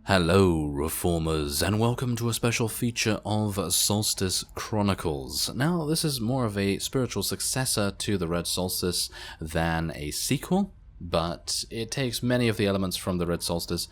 Hello, Reformers, and welcome to a special feature of Solstice Chronicles. Now, this is more of a spiritual successor to the Red Solstice than a sequel, but it takes many of the elements from the Red Solstice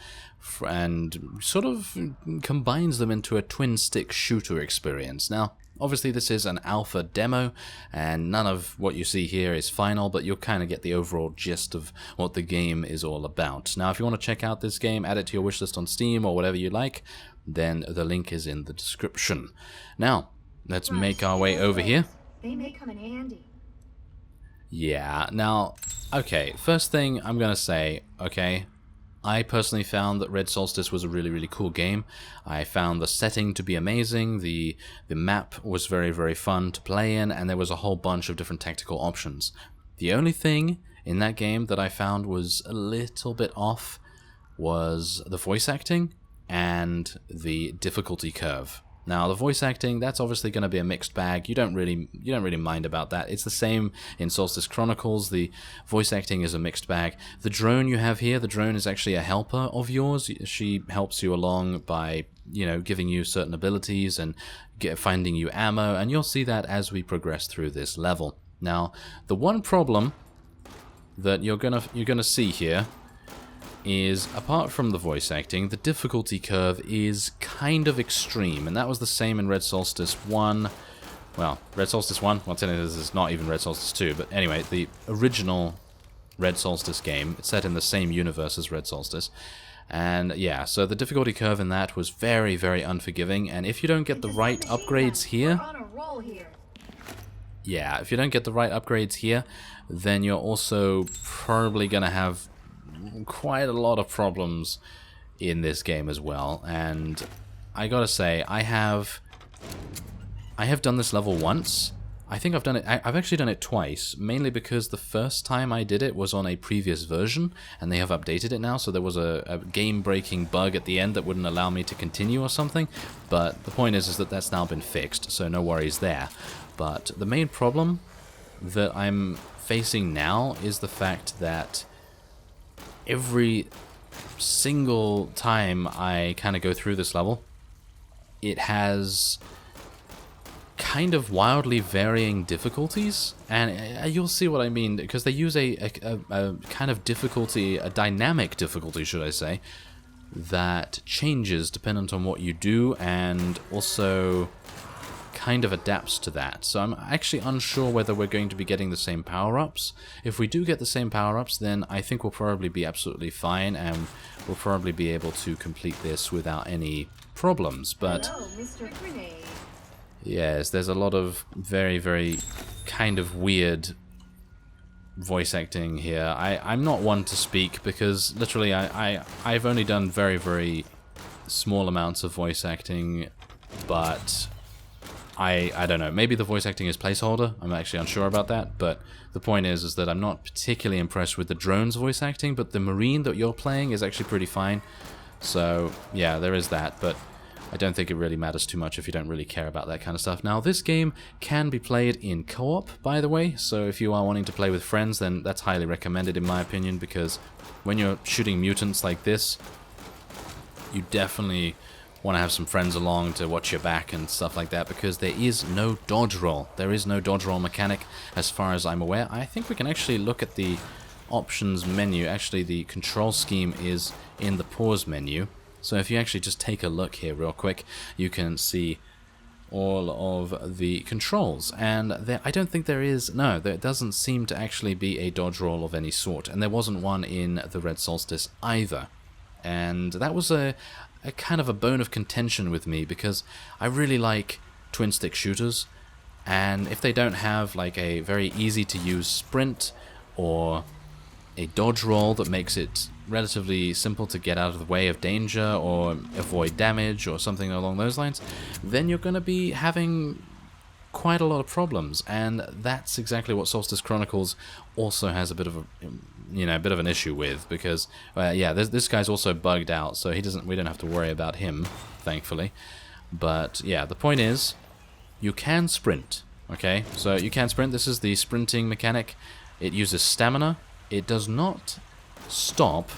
and sort of combines them into a twin-stick shooter experience. Now, obviously this is an alpha demo, and none of what you see here is final, but you'll kind of get the overall gist of what the game is all about. Now, if you want to check out this game, add it to your wishlist on Steam or whatever you like, then the link is in the description. Now, let's make our way over here. They may come in handy. Yeah, now, okay, first thing I'm going to say, okay, I personally found that Red Solstice was a really cool game. I found the setting to be amazing, the map was very fun to play in, and there was a whole bunch of different tactical options. The only thing in that game that I found was a little bit off was the voice acting and the difficulty curve. Now, the voice acting, that's obviously going to be a mixed bag. You don't really mind about that. It's the same in Solstice Chronicles. The voice acting is a mixed bag. The drone you have here, the drone is actually a helper of yours. She helps you along by, giving you certain abilities and finding you ammo, and you'll see that as we progress through this level. Now, the one problem that you're gonna see here is, apart from the voice acting, the difficulty curve is kind of extreme, and that was the same in Red Solstice 1. Well, Red Solstice 1, well, technically this is not even Red Solstice 2, but anyway, the original Red Solstice game, it's set in the same universe as Red Solstice, and yeah, so the difficulty curve in that was very unforgiving, and if you don't get the right upgrades here, yeah, if you don't get the right upgrades here, then you're also probably gonna have quite a lot of problems in this game as well. And I gotta say, I have done this level once. I think I've done it. I've actually done it twice, mainly because the first time I did it was on a previous version, and they have updated it now. So there was a game-breaking bug at the end that wouldn't allow me to continue or something. But the point is that that's now been fixed, so no worries there. But the main problem that I'm facing now is the fact that every single time I kind of go through this level, it has kind of wildly varying difficulties, and you'll see what I mean, because they use a kind of difficulty, a dynamic difficulty, should I say, that changes dependent on what you do, and also kind of adapts to that. So I'm actually unsure whether we're going to be getting the same power-ups. If we do get the same power-ups, then I think we'll probably be absolutely fine, and we'll probably be able to complete this without any problems. But hello, Mr. Grenade. Yes, there's a lot of very kind of weird voice acting here. I'm not one to speak because literally I've only done very small amounts of voice acting, but I don't know, maybe the voice acting is placeholder, I'm actually unsure about that, but the point is that I'm not particularly impressed with the drone's voice acting, but the Marine that you're playing is actually pretty fine, so yeah, there is that, but I don't think it really matters too much if you don't really care about that kind of stuff. Now, this game can be played in co-op, by the way, so if you are wanting to play with friends, then that's highly recommended in my opinion, because when you're shooting mutants like this, you definitely want to have some friends along to watch your back and stuff like that, because there is no dodge roll. There is no dodge roll mechanic as far as I'm aware. I think we can actually look at the options menu. Actually, the control scheme is in the pause menu. So if you actually just take a look here real quick, you can see all of the controls. And I don't think there is, no, there doesn't seem to actually be a dodge roll of any sort. And there wasn't one in the Red Solstice either. And that was a kind of a bone of contention with me, because I really like twin stick shooters, and if they don't have like a very easy to use sprint or a dodge roll that makes it relatively simple to get out of the way of danger or avoid damage or something along those lines, then you're going to be having quite a lot of problems, and that's exactly what Solstice Chronicles also has a bit of an issue with, because yeah, this guy's also bugged out, so we don't have to worry about him, thankfully. But yeah, the point is, you can sprint. Okay, so you can sprint. This is the sprinting mechanic. It uses stamina. It does not stop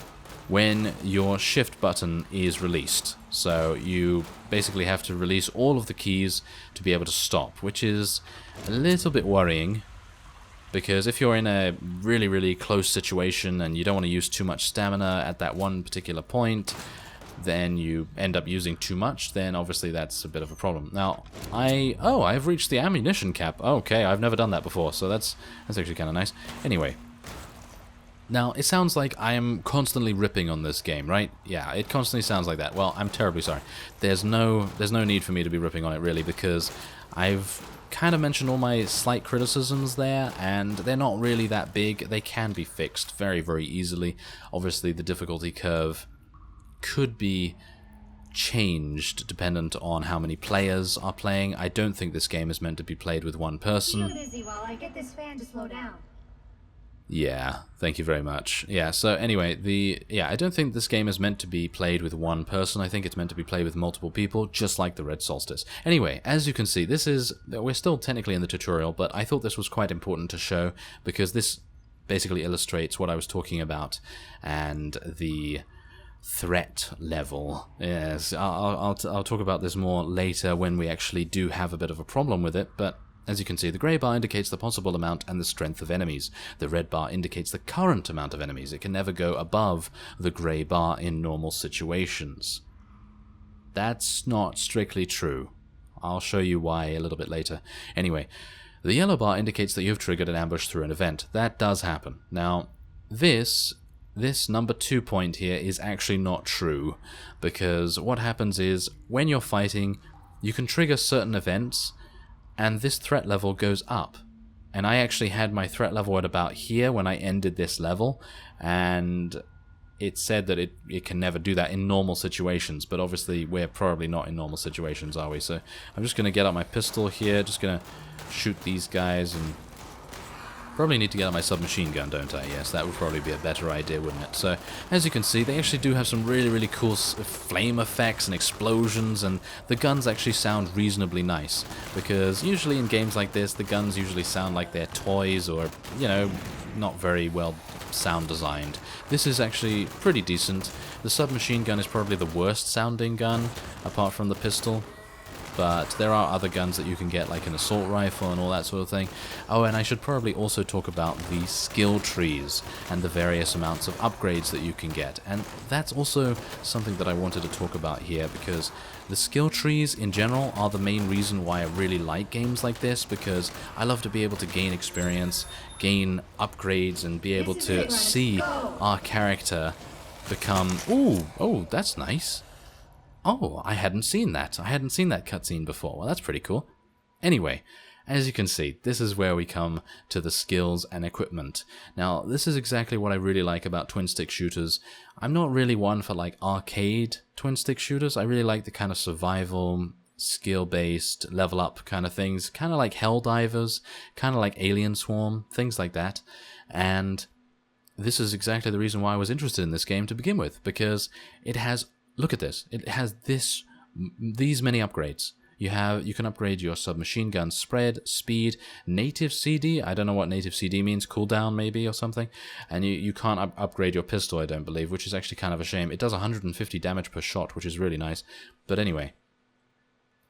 when your shift button is released. So you basically have to release all of the keys to be able to stop, which is a little bit worrying, because if you're in a really, really close situation and you don't want to use too much stamina at that one particular point, then you end up using too much, then obviously that's a bit of a problem. Now, I've reached the ammunition cap. Okay, I've never done that before, so that's actually kind of nice. Anyway, now it sounds like I am constantly ripping on this game, right? Yeah, it constantly sounds like that. Well, I'm terribly sorry. There's no need for me to be ripping on it, really, because I've kind of mentioned all my slight criticisms there, and they're not really that big. They can be fixed very, very easily. Obviously, the difficulty curve could be changed dependent on how many players are playing. I don't think this game is meant to be played with one person. Keep busy while I get this fan to slow down. Yeah, thank you very much. Yeah, so anyway, I don't think this game is meant to be played with one person. I think it's meant to be played with multiple people, just like the Red Solstice. Anyway, as you can see, we're still technically in the tutorial, but I thought this was quite important to show, because this basically illustrates what I was talking about, and the threat level. Yes, I'll talk about this more later when we actually do have a bit of a problem with it, but as you can see, the grey bar indicates the possible amount and the strength of enemies. The red bar indicates the current amount of enemies. It can never go above the grey bar in normal situations. That's not strictly true. I'll show you why a little bit later. Anyway, the yellow bar indicates that you've triggered an ambush through an event. That does happen. Now, this number 2 point here is actually not true, because what happens is, when you're fighting, you can trigger certain events, and this threat level goes up. And I actually had my threat level at about here when I ended this level, and it said that it can never do that in normal situations, but obviously we're probably not in normal situations, are we? So I'm just going to get out my pistol here, just going to shoot these guys, and probably need to get out my submachine gun, don't I? Yes, that would probably be a better idea, wouldn't it? So, as you can see, they actually do have some really, really cool flame effects and explosions, and the guns actually sound reasonably nice, because usually in games like this, the guns usually sound like they're toys or, you know, not very well sound designed. This is actually pretty decent. The submachine gun is probably the worst sounding gun, apart from the pistol. But there are other guns that you can get, like an assault rifle and all that sort of thing. Oh, and I should probably also talk about the skill trees and the various amounts of upgrades that you can get. And that's also something that I wanted to talk about here, because the skill trees in general are the main reason why I really like games like this, because I love to be able to gain experience, gain upgrades, and be able to see our character become... Oh, that's nice. Oh, I hadn't seen that. I hadn't seen that cutscene before. Well, that's pretty cool. Anyway, as you can see, this is where we come to the skills and equipment. Now, this is exactly what I really like about twin-stick shooters. I'm not really one for, like, arcade twin-stick shooters. I really like the kind of survival, skill-based, level-up kind of things. Kind of like Helldivers, kind of like Alien Swarm, things like that. And this is exactly the reason why I was interested in this game to begin with, because it has... Look at this. It has these many upgrades. You can upgrade your submachine gun spread, speed, native CD. I don't know what native CD means. Cooldown maybe or something. And you can't upgrade your pistol, I don't believe, which is actually kind of a shame. It does 150 damage per shot, which is really nice. But anyway,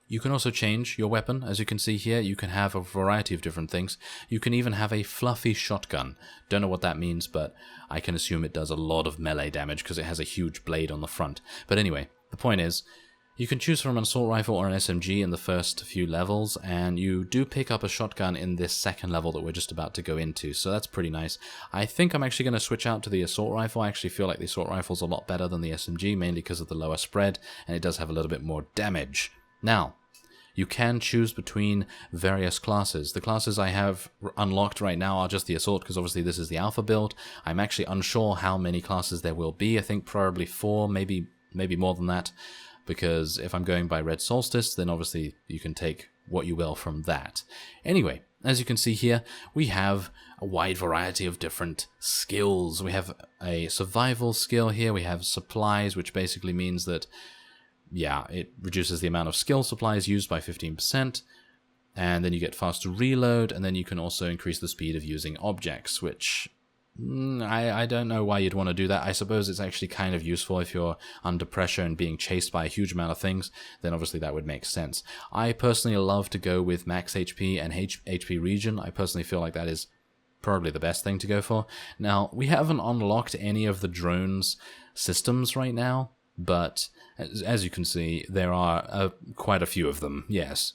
you can also change your weapon. As you can see here, you can have a variety of different things. You can even have a fluffy shotgun. Don't know what that means, but I can assume it does a lot of melee damage because it has a huge blade on the front. But anyway, the point is, you can choose from an assault rifle or an SMG in the first few levels, and you do pick up a shotgun in this second level that we're just about to go into, so that's pretty nice. I think I'm actually going to switch out to the assault rifle. I actually feel like the assault rifle's a lot better than the SMG, mainly because of the lower spread, and it does have a little bit more damage. Now, you can choose between various classes. The classes I have unlocked right now are just the assault, because obviously this is the alpha build. I'm actually unsure how many classes there will be. I think probably 4, maybe more than that, because if I'm going by Red Solstice, then obviously you can take what you will from that. Anyway, as you can see here, we have a wide variety of different skills. We have a survival skill here. We have supplies, which basically means that yeah, it reduces the amount of skill supplies used by 15%, and then you get faster reload, and then you can also increase the speed of using objects, which I don't know why you'd want to do that. I suppose it's actually kind of useful if you're under pressure and being chased by a huge amount of things, then obviously that would make sense. I personally love to go with max HP and HP regen. I personally feel like that is probably the best thing to go for. Now, we haven't unlocked any of the drones' systems right now, but as you can see, there are quite a few of them, yes.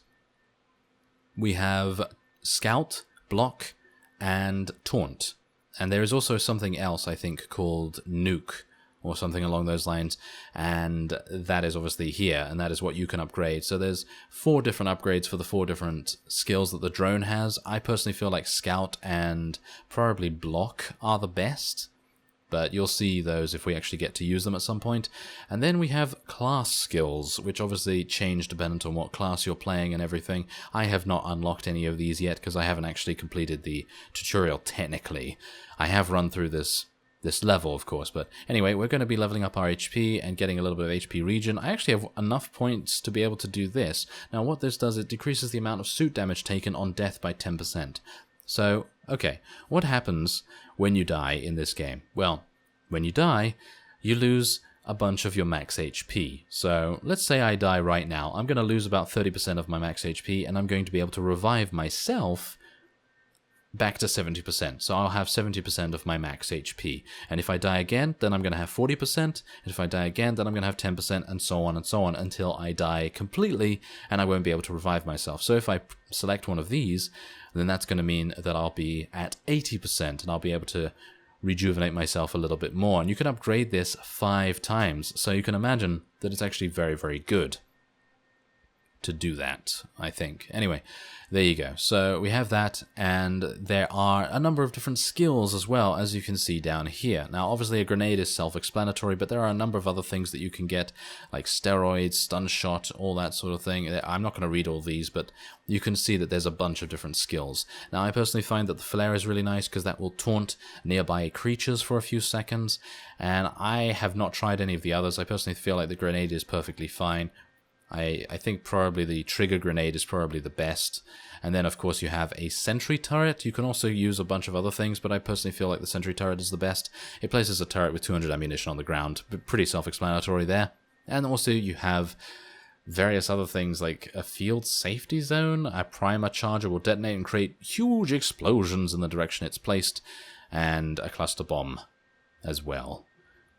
We have Scout, Block, and Taunt. And there is also something else, I think, called Nuke, or something along those lines, and that is obviously here, and that is what you can upgrade. So there's 4 different upgrades for the 4 different skills that the drone has. I personally feel like Scout and probably Block are the best, but you'll see those if we actually get to use them at some point. And then we have class skills, which obviously change dependent on what class you're playing and everything. I have not unlocked any of these yet because I haven't actually completed the tutorial technically. I have run through this level, of course, but anyway, we're going to be leveling up our HP and getting a little bit of HP regen. I actually have enough points to be able to do this. Now what this does, it decreases the amount of suit damage taken on death by 10%. So, okay, what happens when you die in this game? Well, when you die, you lose a bunch of your max HP. So, let's say I die right now. I'm going to lose about 30% of my max HP, and I'm going to be able to revive myself back to 70%. So I'll have 70% of my max HP. And if I die again, then I'm going to have 40%. And if I die again, then I'm going to have 10%, and so on until I die completely, and I won't be able to revive myself. So if I select one of these, then that's going to mean that I'll be at 80%, and I'll be able to rejuvenate myself a little bit more. And you can upgrade this 5 times, so you can imagine that it's actually very, very good to do that, I think. Anyway, there you go. So we have that, and there are a number of different skills as well, as you can see down here. Now, obviously a grenade is self-explanatory, but there are a number of other things that you can get, like steroids, stun shot, all that sort of thing. I'm not going to read all these, but you can see that there's a bunch of different skills. Now, I personally find that the flare is really nice because that will taunt nearby creatures for a few seconds, and I have not tried any of the others. I personally feel like the grenade is perfectly fine. I think probably the trigger grenade is probably the best. And then, of course, you have a sentry turret. You can also use a bunch of other things, but I personally feel like the sentry turret is the best. It places a turret with 200 ammunition on the ground. Pretty self-explanatory there. And also you have various other things like a field safety zone. A primer charger will detonate and create huge explosions in the direction it's placed. And a cluster bomb as well.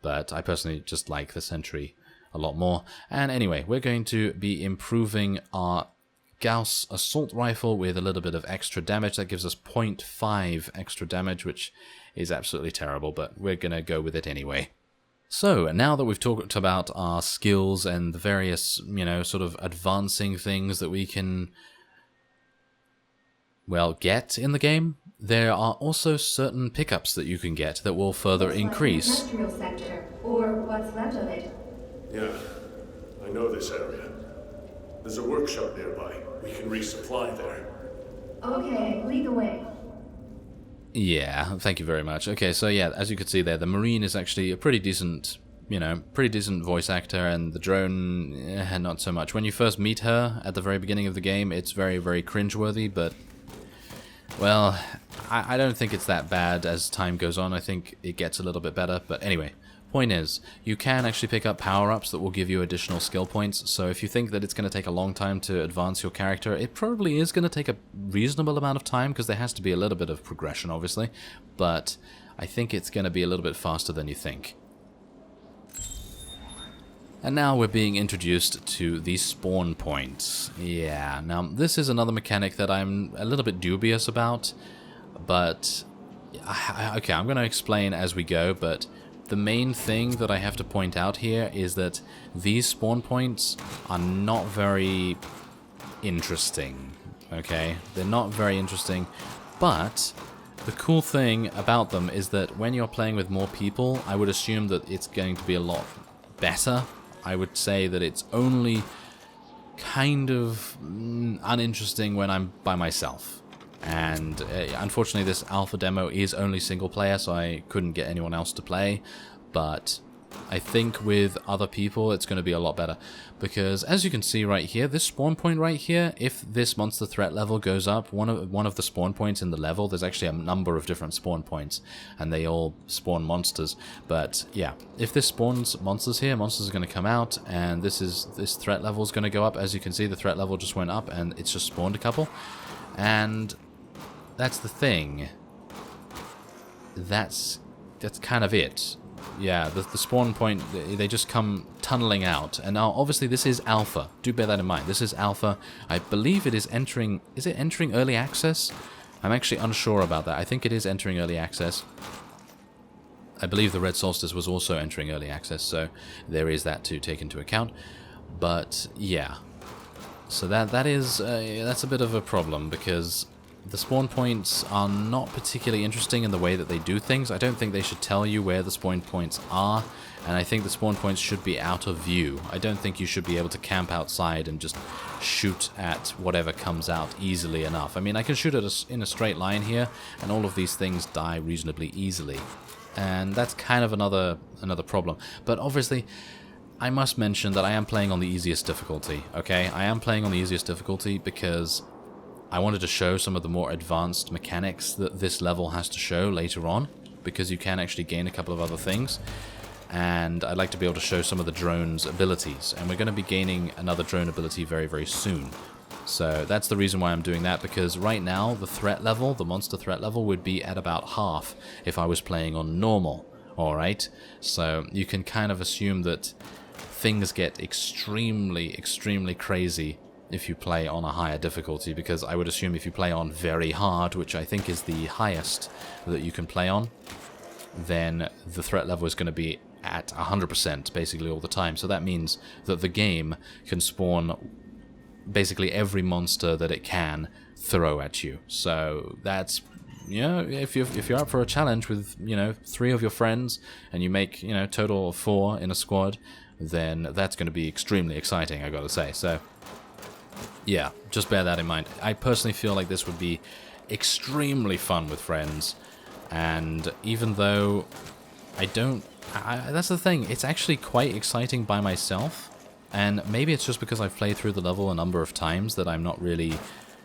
But I personally just like the sentry a lot more. And anyway, we're going to be improving our Gauss assault rifle with a little bit of extra damage. That gives us 0.5 extra damage, which is absolutely terrible, but we're going to go with it anyway. So, now that we've talked about our skills and the various, sort of advancing things that we can, well, get in the game, there are also certain pickups that you can get that will further increase. Industrial sector, or what's left of it. Yeah, I know this area. There's a workshop nearby. We can resupply there. Okay, lead the way. Yeah, thank you very much. Okay, so yeah, as you can see there, the Marine is actually a pretty decent, pretty decent voice actor, and the drone, not so much. When you first meet her at the very beginning of the game, it's very, very cringeworthy, but, well, I don't think it's that bad as time goes on. I think it gets a little bit better, but anyway. Point is, you can actually pick up power-ups that will give you additional skill points, so if you think that it's going to take a long time to advance your character, it probably is going to take a reasonable amount of time, because there has to be a little bit of progression, obviously, but I think it's going to be a little bit faster than you think. And now we're being introduced to the spawn points. Yeah, now this is another mechanic that I'm a little bit dubious about, but okay, I'm going to explain as we go, but the main thing that I have to point out here is that these spawn points are not very interesting, okay? They're not very interesting, but the cool thing about them is that when you're playing with more people, I would assume that it's going to be a lot better. I would say that it's only kind of uninteresting when I'm by myself. And unfortunately this alpha demo is only single player, so I couldn't get anyone else to play, but I think with other people it's going to be a lot better, because as you can see right here, this spawn point right here, if this monster threat level goes up, one of the spawn points in the level, there's actually a number of different spawn points, and they all spawn monsters. But yeah, if this spawns monsters here, monsters are going to come out, and this threat level is going to go up. As you can see, the threat level just went up, and it's just spawned a couple, and that's the thing. That's kind of it. Yeah, the spawn point, they just come tunneling out. And now, obviously, this is alpha. Do bear that in mind. This is alpha. I believe it is entering... Is it entering early access? I'm actually unsure about that. I think it is entering early access. I believe the Red Solstice was also entering early access, so there is that to take into account. But, yeah. So that's a bit of a problem, because the spawn points are not particularly interesting in the way that they do things. I don't think they should tell you where the spawn points are, and I think the spawn points should be out of view. I don't think you should be able to camp outside and just shoot at whatever comes out easily enough. I mean, I can shoot it in a straight line here, and all of these things die reasonably easily. And that's kind of another problem. But obviously, I must mention that I am playing on the easiest difficulty, okay? I am playing on the easiest difficulty because I wanted to show some of the more advanced mechanics that this level has to show later on, because you can actually gain a couple of other things, and I'd like to be able to show some of the drone's abilities, and we're going to be gaining another drone ability very, very soon. So that's the reason why I'm doing that, because right now the threat level, the monster threat level, would be at about half if I was playing on normal, alright? So you can kind of assume that things get extremely, extremely crazy if you play on a higher difficulty, because I would assume if you play on very hard, which I think is the highest that you can play on, then the threat level is going to be at 100% basically all the time. So that means that the game can spawn basically every monster that it can throw at you. So that's, you know, if you're up for a challenge with, you know, 3 of your friends, and you make, you know, total of 4 in a squad, then that's going to be extremely exciting, I gotta say. So yeah, just bear that in mind. I personally feel like this would be extremely fun with friends, and even though that's the thing, it's actually quite exciting by myself, and maybe it's just because I've played through the level a number of times that I'm not really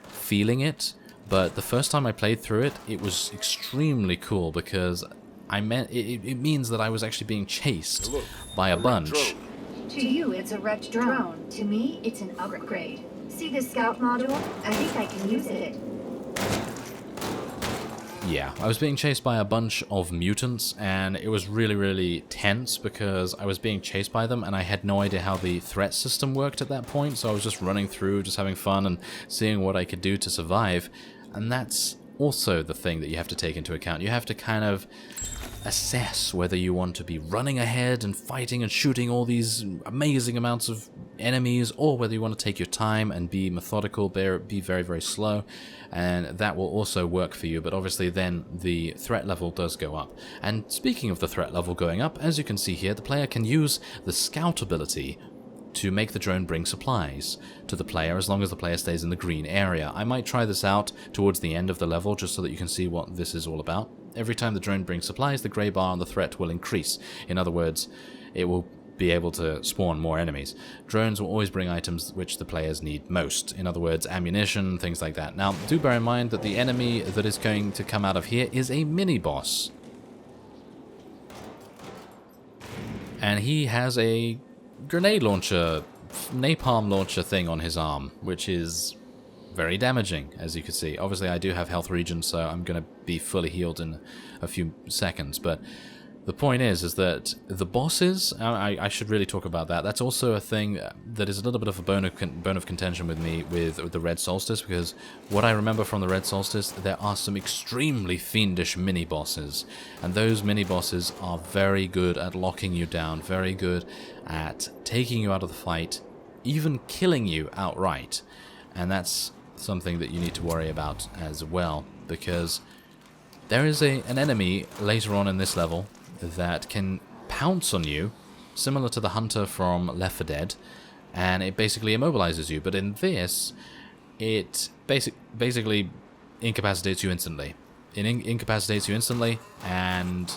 feeling it, but the first time I played through it, it was extremely cool, because it means that I was actually being chased by a bunch. To you, it's a wrecked drone. To me, it's an upgrade. See this scout module? I think I can use it. Yeah, I was being chased by a bunch of mutants, and it was really, really tense because I was being chased by them, and I had no idea how the threat system worked at that point, so I was just running through, just having fun and seeing what I could do to survive. And that's also the thing that you have to take into account. You have to kind of assess whether you want to be running ahead and fighting and shooting all these amazing amounts of enemies, or whether you want to take your time and be methodical, be very, very slow, and that will also work for you. But obviously then the threat level does go up. And speaking of the threat level going up, as you can see here, the player can use the scout ability to make the drone bring supplies to the player, as long as the player stays in the green area. I might try this out towards the end of the level, just so that you can see what this is all about. Every time the drone brings supplies, the grey bar on the threat will increase. In other words, it will be able to spawn more enemies. Drones will always bring items which the players need most. In other words, ammunition, things like that. Now, do bear in mind that the enemy that is going to come out of here is a mini-boss. And he has a grenade launcher, napalm launcher thing on his arm, which is very damaging, as you can see. Obviously, I do have health regen, so I'm going to be fully healed in a few seconds, but the point is that the bosses, I should really talk about that. That's also a thing that is a little bit of a bone of contention with me with the Red Solstice, because what I remember from the Red Solstice, there are some extremely fiendish mini-bosses, and those mini-bosses are very good at locking you down, very good at taking you out of the fight, even killing you outright. And that's something that you need to worry about as well, because there is an enemy later on in this level that can pounce on you, similar to the hunter from Left 4 Dead, and it basically immobilizes you. But in this, it basically incapacitates you instantly. It incapacitates you instantly, and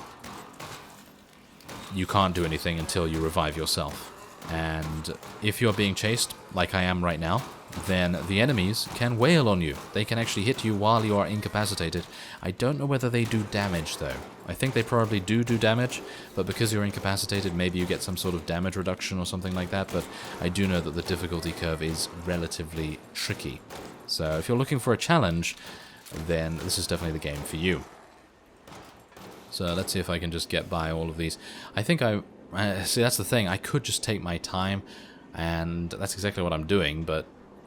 you can't do anything until you revive yourself. And if you're being chased, like I am right now, then the enemies can wail on you. They can actually hit you while you are incapacitated. I don't know whether they do damage, though. I think they probably do damage, but because you're incapacitated, maybe you get some sort of damage reduction or something like that, but I do know that the difficulty curve is relatively tricky. So if you're looking for a challenge, then this is definitely the game for you. So let's see if I can just get by all of these. I think see, that's the thing. I could just take my time, and that's exactly what I'm doing, but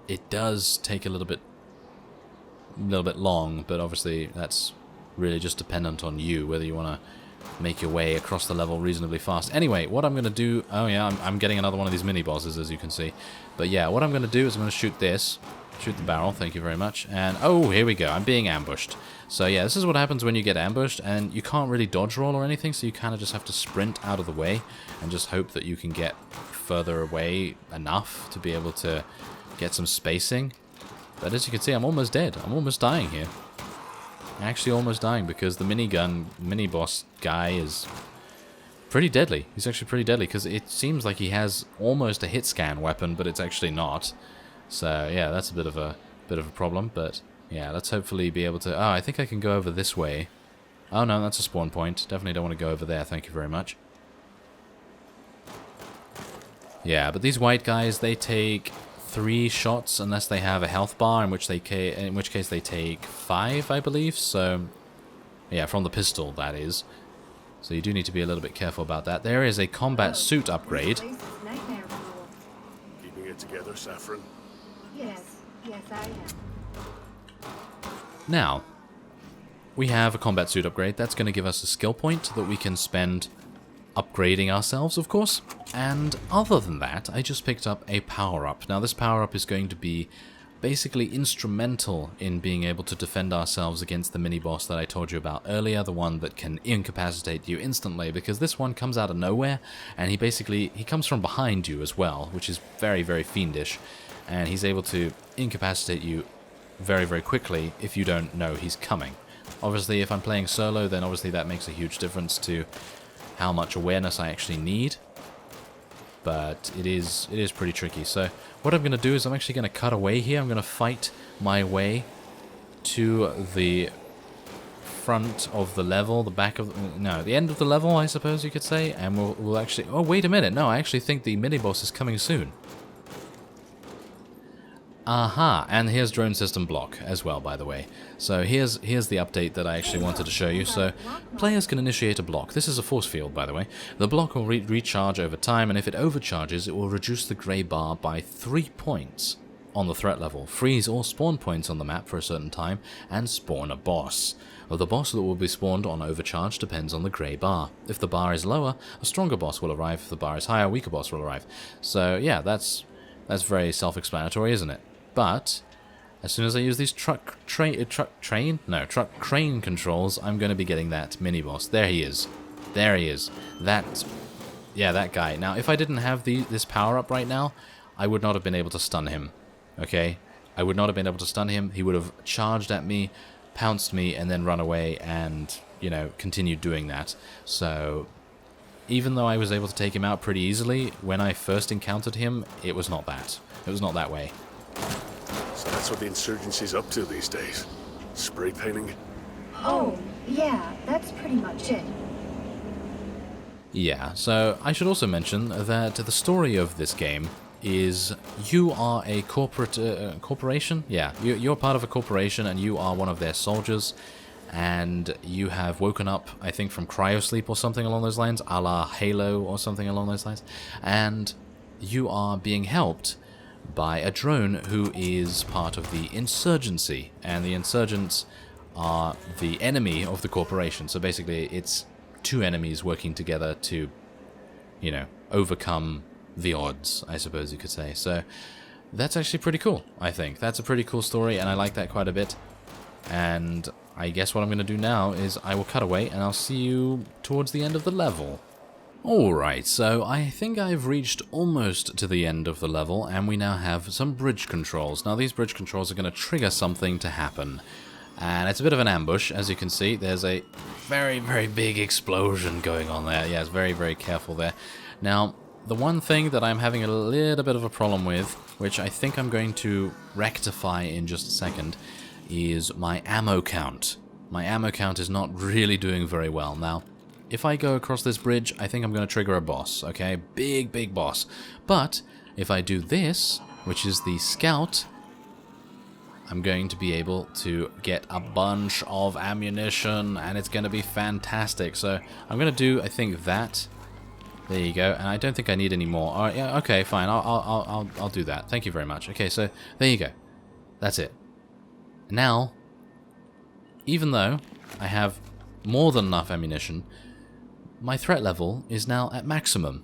it does take a little bit long, but obviously that's really just dependent on you, whether you want to make your way across the level reasonably fast. Anyway, what I'm going to do... Oh yeah, I'm getting another one of these mini-bosses, as you can see. But yeah, what I'm going to do is I'm going to shoot this. Shoot the barrel, thank you very much. And, oh, here we go, I'm being ambushed. So yeah, this is what happens when you get ambushed, and you can't really dodge roll or anything, so you kind of just have to sprint out of the way, and just hope that you can get further away enough to be able to get some spacing. But as you can see, I'm almost dead. I'm almost dying here. Actually almost dying, because the mini-boss guy is pretty deadly. He's actually pretty deadly, because it seems like he has almost a hit scan weapon, but it's actually not. So yeah, that's a bit of a problem, but yeah, let's hopefully be able to... Oh, I think I can go over this way. Oh no, that's a spawn point. Definitely don't want to go over there, thank you very much. Yeah, but these white guys, they take 3 shots unless they have a health bar, in which case they take 5, I believe. So yeah, from the pistol, that is. So you do need to be a little bit careful about that. There is a combat suit upgrade. Keeping it together, Saffron? Yes, I am. Now, we have a combat suit upgrade. That's going to give us a skill point that we can spend upgrading ourselves, of course. And other than that, I just picked up a power-up. Now, this power-up is going to be basically instrumental in being able to defend ourselves against the mini-boss that I told you about earlier, the one that can incapacitate you instantly, because this one comes out of nowhere, and he comes from behind you as well, which is very, very fiendish, and he's able to incapacitate you very, very quickly if you don't know he's coming. Obviously, if I'm playing solo, then obviously that makes a huge difference to how much awareness I actually need. But it is pretty tricky. So what I'm going to do is I'm actually going to cut away here. I'm going to fight my way to the front of the level, the end of the level, I suppose you could say. And we'll actually... Oh, wait a minute. No, I actually think the mini-boss is coming soon. Aha, and here's drone system block as well, by the way. So here's the update that I actually wanted to show you. So players can initiate a block. This is a force field, by the way. The block will recharge over time, and if it overcharges, it will reduce the grey bar by 3 points on the threat level, freeze all spawn points on the map for a certain time, and spawn a boss. Well, the boss that will be spawned on overcharge depends on the grey bar. If the bar is lower, a stronger boss will arrive. If the bar is higher, a weaker boss will arrive. So yeah, that's very self-explanatory, isn't it? But as soon as I use these truck crane controls, I'm going to be getting that mini-boss. There he is. There he is. That guy. Now, if I didn't have this power-up right now, I would not have been able to stun him. Okay? I would not have been able to stun him. He would have charged at me, pounced me, and then run away and, continued doing that. So, even though I was able to take him out pretty easily, when I first encountered him, it was not that. It was not that way. So that's what the insurgency's up to these days. Spray painting? Oh, yeah, that's pretty much it. Yeah, so I should also mention that the story of this game is you are a corporation? Yeah, you're part of a corporation and you are one of their soldiers, and you have woken up, I think, from cryosleep or something along those lines, a la Halo or something along those lines, and you are being helped by a drone who is part of the insurgency, and the insurgents are the enemy of the corporation. So basically it's 2 enemies working together to, overcome the odds, I suppose you could say. So that's actually pretty cool, I think. That's a pretty cool story, and I like that quite a bit. And I guess what I'm going to do now is I will cut away, and I'll see you towards the end of the level. Alright, so I think I've reached almost to the end of the level, and we now have some bridge controls. Now these bridge controls are going to trigger something to happen. And it's a bit of an ambush, as you can see. There's a very, very big explosion going on there. Yeah, it's very, very careful there. Now, the one thing that I'm having a little bit of a problem with, which I think I'm going to rectify in just a second, is my ammo count. My ammo count is not really doing very well. Now, if I go across this bridge, I think I'm going to trigger a boss, okay? Big, big boss. But if I do this, which is the scout, I'm going to be able to get a bunch of ammunition, and it's going to be fantastic. So I'm going to do, I think, that. There you go. And I don't think I need any more. All right, yeah, okay, fine. I'll do that. Thank you very much. Okay, so there you go. That's it. Now, even though I have more than enough ammunition, my threat level is now at maximum.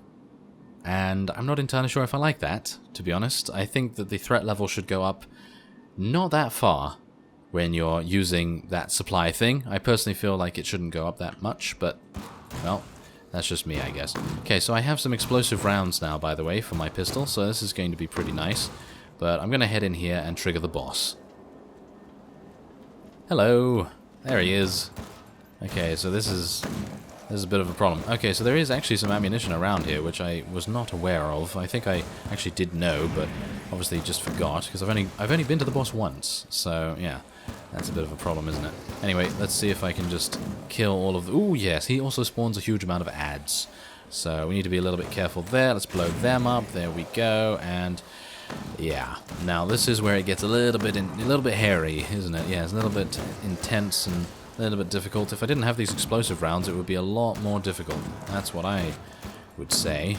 And I'm not entirely sure if I like that, to be honest. I think that the threat level should go up not that far when you're using that supply thing. I personally feel like it shouldn't go up that much, but, well, that's just me, I guess. Okay, so I have some explosive rounds now, by the way, for my pistol, so this is going to be pretty nice. But I'm going to head in here and trigger the boss. Hello. There he is. Okay, so this is a bit of a problem. Okay, so there is actually some ammunition around here, which I was not aware of. I think I actually did know, but obviously just forgot, because I've only been to the boss once. So, yeah, that's a bit of a problem, isn't it? Anyway, let's see if I can just kill all of the... Ooh, yes, he also spawns a huge amount of ads. So we need to be a little bit careful there. Let's blow them up. There we go, and... yeah, now this is where it gets a little bit hairy, isn't it? Yeah, it's a little bit intense and a little bit difficult. If I didn't have these explosive rounds, it would be a lot more difficult. That's what I would say.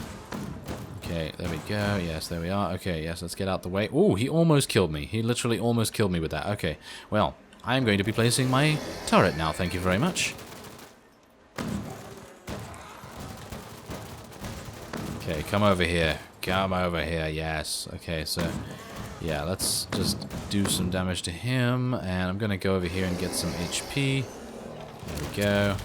Okay, there we go. Yes, there we are. Okay, yes, let's get out the way. Ooh, he almost killed me. He literally almost killed me with that. Okay, well, I'm going to be placing my turret now. Thank you very much. Okay, come over here. Come over here, yes. Okay, so, yeah, let's just do some damage to him, and I'm gonna go over here and get some HP. There we go.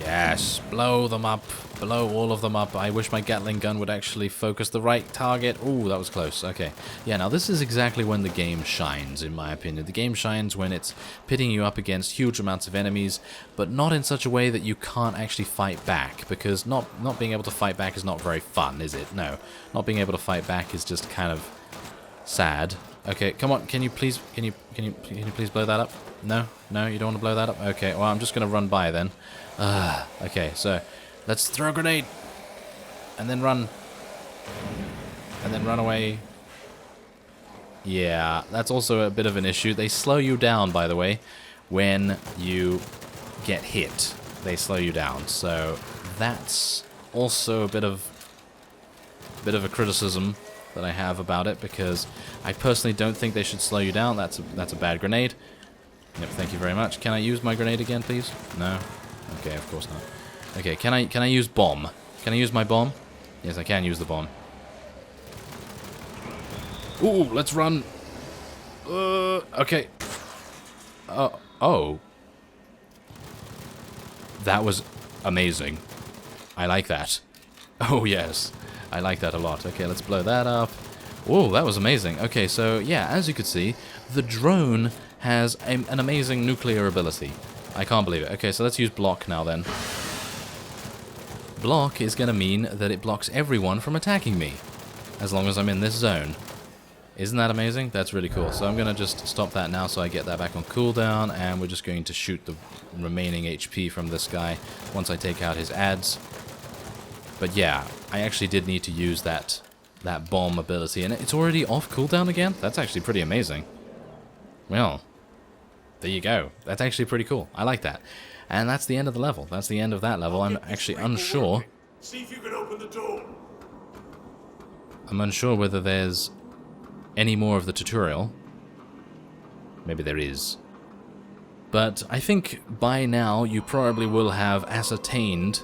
Yes, blow them up. Blow all of them up. I wish my Gatling gun would actually focus the right target. Ooh, that was close. Okay. Yeah, now this is exactly when the game shines, in my opinion. The game shines when it's pitting you up against huge amounts of enemies, but not in such a way that you can't actually fight back, because not being able to fight back is not very fun, is it? No. Not being able to fight back is just kind of sad. Okay, come on. Can you please blow that up? No? No, you don't want to blow that up? Okay, well, I'm just going to run by then. Okay, so let's throw a grenade. And then run. And then run away. Yeah, that's also a bit of an issue. They slow you down, by the way, when you get hit. They slow you down. So that's also a bit of a criticism that I have about it, because I personally don't think they should slow you down. That's a bad grenade. Yep, thank you very much. Can I use my grenade again, please? No? Okay, of course not. Okay, can I use bomb? Can I use my bomb? Yes, I can use the bomb. Ooh, let's run. Okay. Oh. That was amazing. I like that. Oh, yes. I like that a lot. Okay, let's blow that up. Whoa, that was amazing. Okay, so, yeah, as you could see, the drone has an amazing nuclear ability. I can't believe it. Okay, so let's use block now then. Block is going to mean that it blocks everyone from attacking me, as long as I'm in this zone. Isn't that amazing? That's really cool. So I'm going to just stop that now so I get that back on cooldown, and we're just going to shoot the remaining HP from this guy once I take out his ads. But yeah, I actually did need to use that bomb ability, and it's already off cooldown again? That's actually pretty amazing. Well, there you go. That's actually pretty cool. I like that. And that's the end of the level. That's the end of that level. I'm actually unsure. See if you can open the door. I'm unsure whether there's any more of the tutorial. Maybe there is. But I think by now you probably will have ascertained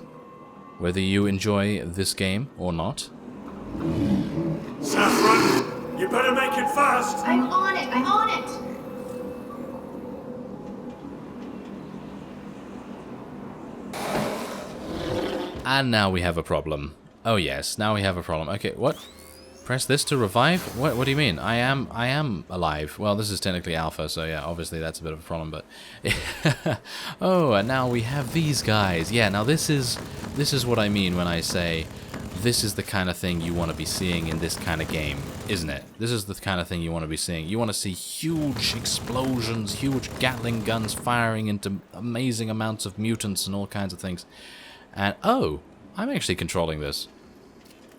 whether you enjoy this game or not. Saffron, you better make it fast. I'm on it. I'm on it. And now we have a problem. Oh yes, now we have a problem. Okay, what? Press this to revive? What do you mean? I am alive. Well, this is technically alpha, so yeah, obviously that's a bit of a problem, but oh, and now we have these guys. Yeah, now this is what I mean when I say this is the kind of thing you want to be seeing in this kind of game, isn't it? This is the kind of thing you want to be seeing. You want to see huge explosions, huge Gatling guns firing into amazing amounts of mutants and all kinds of things. And oh, I'm actually controlling this.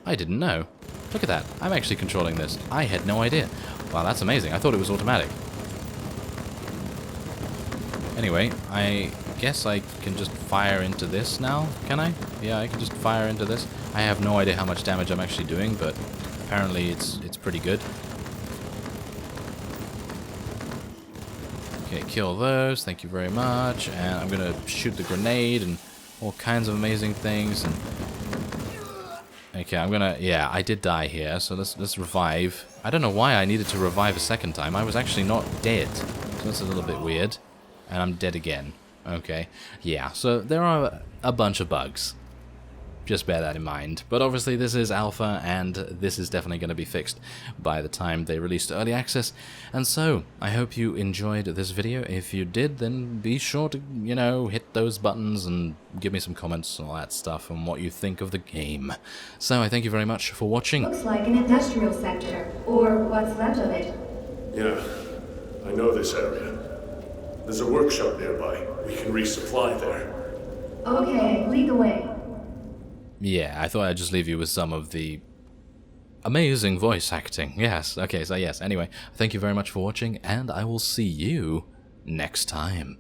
I didn't know. Look at that. I'm actually controlling this. I had no idea. Wow, that's amazing. I thought it was automatic. Anyway, I guess I can just fire into this now, can I? Yeah, I can just fire into this. I have no idea how much damage I'm actually doing, but apparently it's pretty good. Okay, kill those. Thank you very much. And I'm gonna shoot the grenade and all kinds of amazing things. And okay, I'm gonna... Yeah, I did die here, so let's revive. I don't know why I needed to revive a second time. I was actually not dead, so that's a little bit weird. And I'm dead again. Okay, yeah, so there are a bunch of bugs. Just bear that in mind. But obviously this is alpha, and this is definitely going to be fixed by the time they release to early access. And so, I hope you enjoyed this video. If you did, then be sure to, you know, hit those buttons and give me some comments and all that stuff on what you think of the game. So, I thank you very much for watching. Looks like an industrial sector, or what's left of it. Yeah, I know this area. There's a workshop nearby. We can resupply there. Okay, lead the way. Yeah, I thought I'd just leave you with some of the amazing voice acting. Yes, okay, so yes. Anyway, thank you very much for watching, and I will see you next time.